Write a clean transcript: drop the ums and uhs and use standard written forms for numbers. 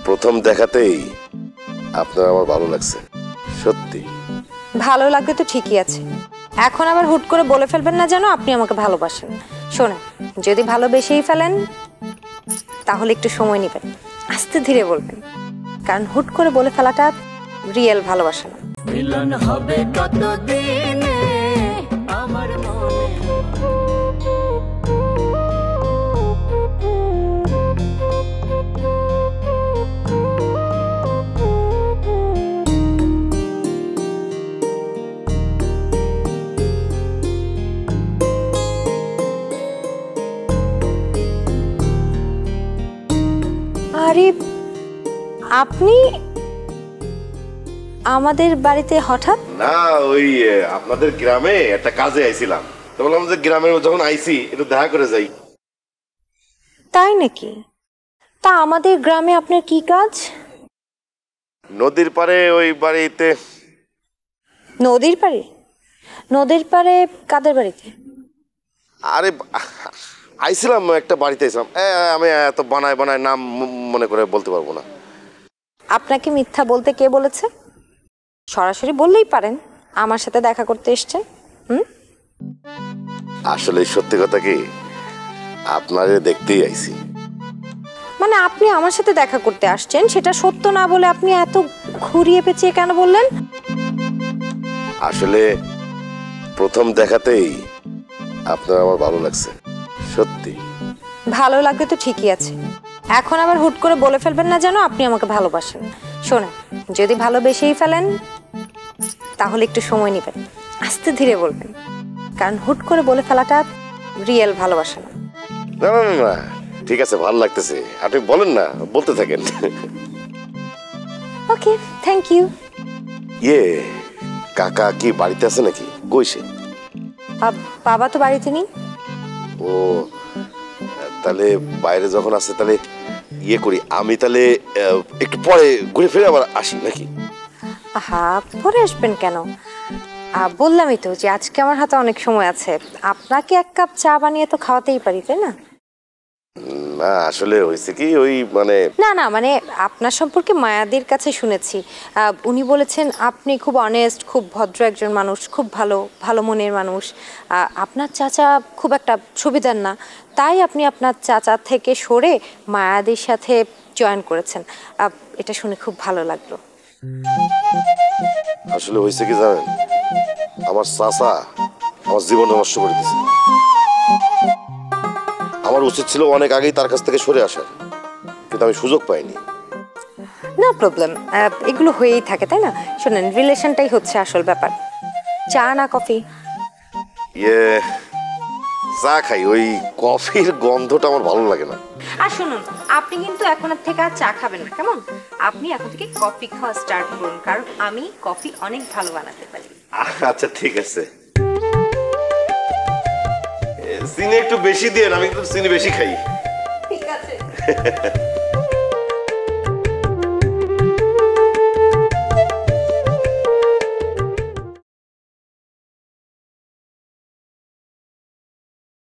প্রথম দেখাতেই আপনার আমার ভালো লাগছে, সত্যি। ভালো লাগবে তো ঠিকই আছে, এখন আবার হুট করে বলে ফেলবেন না যেন আপনি আমাকে ভালোবাসেন। শোনেন, যদি ভালোবেসেই ফেলেন তাহলে একটু সময় নেবেন, আস্তে ধীরে বলবেন, কারণ হুট করে বলে ফেলাটা রিয়েল ভালোবাসা না। মিলন হবে কতদিনে আমার মনে। আরে আপনি আমাদের বাড়িতে হঠাৎ? না, ওই আপনাদের গ্রামে একটা কাজে আইছিলাম, তো বললাম যে গ্রামে যখন আইছি একটু দেখা করে যাই। তাই নাকি? তা আমাদের গ্রামে আপনার কি কাজ? নদীর পাড়ে ওই বাড়িতে। নদীর পাড়ে? নদীর পাড়ে কাদের বাড়িতে? আরে আইছিলাম একটা বাড়িতে আইছিলাম, আমি এত বানায় বানায় নাম মনে করে বলতে পারবো না। আপনাকে মিথ্যা বলতে কে বলেছে? সরাসরি বললেই পারেন আমার সাথে দেখা করতে এসেছেন। আসলে সত্যি কথা কি, আপনারে দেখতেই আইছি। মানে আপনি আমার সাথে দেখা করতে আসছেন সেটা সত্য না বলে আপনি এত ঘুরিয়ে পেঁচিয়ে কেন বললেন? আসলে প্রথম দেখাতেই আপনার আমার ভালো লাগছে, সত্যি। ভালো লাগবে তো ঠিকই আছে, এখন আবার হুট করে বলে ফেলবেন না যেন আপনি আমাকে ভালোবাসেন। শোনেন, যদি ভালোবেসেই ফেলেন তাহলে একটু সময় নেবেন, আস্তে ধীরে বলবেন, কারণ হুট করে বলে ফেলাটা রিয়েল ভালোবাসা না। না না না, ঠিক আছে, ভালো লাগতেছে, আপনি বলেন না, বলতে থাকেন। ওকে, থ্যাংক ইউ। ইয়ে, কাকা কি বাড়িতে আছে নাকি? কইছে? বাবা তো বাড়িতে নেই। ও, তাহলে বাইরে যখন আছে তাহলে ইয়ে করি, আমি তাহলে একটু পরে ঘুরে ফিরে আবার আসি নাকি? আহা, পরে আসবেন কেন? বললামই তো যে আজকে আমার হাতে অনেক সময় আছে, আপনাকে এক কাপ চা বানিয়ে তো খাওয়াতেই পারি, তাই না? না, আসলে হয়েছে কি, ওই মানে না না, মানে আপনার সম্পর্কে মায়াদির কাছে শুনেছি, উনি বলেছেন আপনি খুব অনেস্ট, খুব ভদ্র একজন মানুষ, খুব ভালো ভালো মনের মানুষ। আপনার চাচা খুব একটা সুবিধার না, তাই আপনি আপনার চাচা থেকে সরে মায়াদির সাথে জয়েন করেছেন। এটা শুনে খুব ভালো লাগলো। আসলে হয়েছে কি জানেন, আমার চাচা আমার জীবনটা নষ্ট করে দিয়েছে। আমার উচিত ছিল অনেক আগেই তার কাছ থেকে সরে আসার, কিন্তু আমি সুযোগ পাইনি। নো প্রবলেম, এগুলো হয়েই থাকে, তাই না? শোনেন, রিলেশনটাই হচ্ছে আসল ব্যাপার। চা না কফি? ইয়ে, চা খাই, ওই কফির গন্ধটা আমার ভালো লাগে না। আর শুনুন, আপনি কিন্তু এখন থেকে আর চা খাবেন না, কেমন? আপনি এখন থেকে কফি খাওয়া স্টার্ট করুন, কারণ আমি কফি অনেক ভালো বানাতে পারি। আচ্ছা ঠিক আছে, চিনি একটু বেশি দিয়ে, আমি একটু চিনি বেশি খাই। ঠিক আছে।